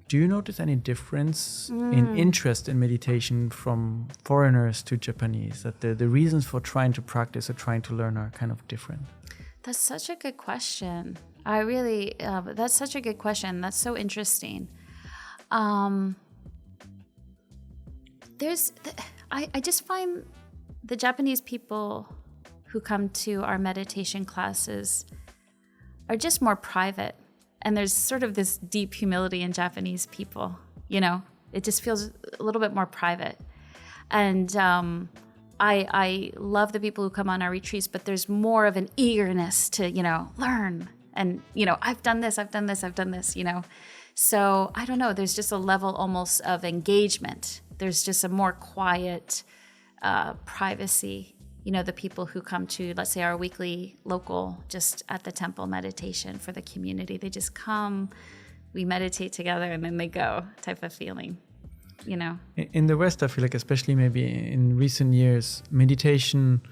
Do you notice any difference in interest in meditation from foreigners to Japanese? That the reasons for trying to practice or trying to learn are kind of different? That's such a good question. That's such a good question. That's so interesting. I just find the Japanese people who come to our meditation classes are just more private. And there's sort of this deep humility in Japanese people, you know? It just feels a little bit more private. And I love the people who come on our retreats, but there's more of an eagerness to, learn. And, I've done this, So I don't know, there's just a level almost of engagement. There's just a more quiet privacy. The people who come to, let's say, our weekly local, just at the temple meditation for the community, they just come, we meditate together, and then they go type of feeling, In the West, I feel like, especially maybe in recent years, meditation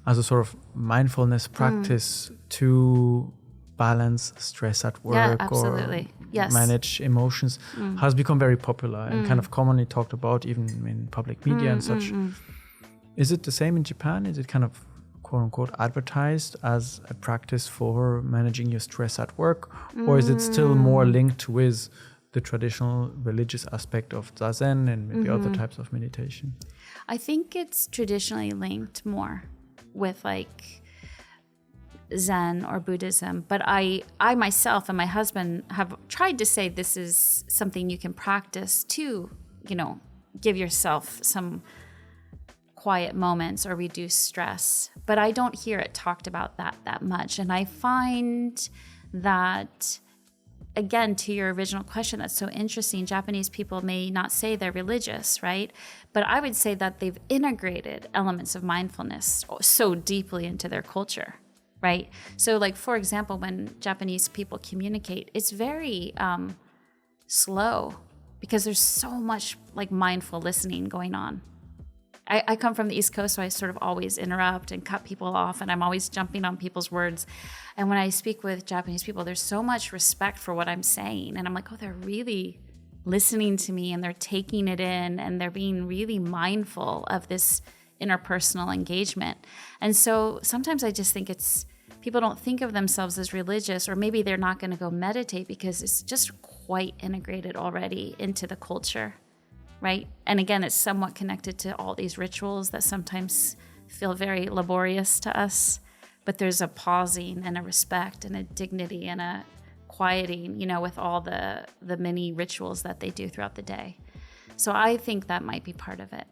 as a sort of mindfulness practice to balance stress at work or manage emotions has become very popular and kind of commonly talked about even in public media and such. Is it the same in Japan? Is it kind of quote unquote advertised as a practice for managing your stress at work? Or is it still more linked with the traditional religious aspect of Zazen and maybe other types of meditation? I think it's traditionally linked more with like Zen or Buddhism. But I myself and my husband have tried to say this is something you can practice to, give yourself some quiet moments or reduce stress. But I don't hear it talked about that much. And I find that, again, to your original question, that's so interesting. Japanese people may not say they're religious, right? But I would say that they've integrated elements of mindfulness so deeply into their culture, right? So like, for example, when Japanese people communicate, it's very slow because there's so much like mindful listening going on. I come from the East Coast, so I sort of always interrupt and cut people off, and I'm always jumping on people's words. And when I speak with Japanese people, there's so much respect for what I'm saying. And I'm like, oh, they're really listening to me, and they're taking it in, and they're being really mindful of this interpersonal engagement. And so sometimes I just think people don't think of themselves as religious, or maybe they're not going to go meditate because it's just quite integrated already into the culture. Right? And again, it's somewhat connected to all these rituals that sometimes feel very laborious to us, but there's a pausing and a respect and a dignity and a quieting, with all the many rituals that they do throughout the day. So I think that might be part of it.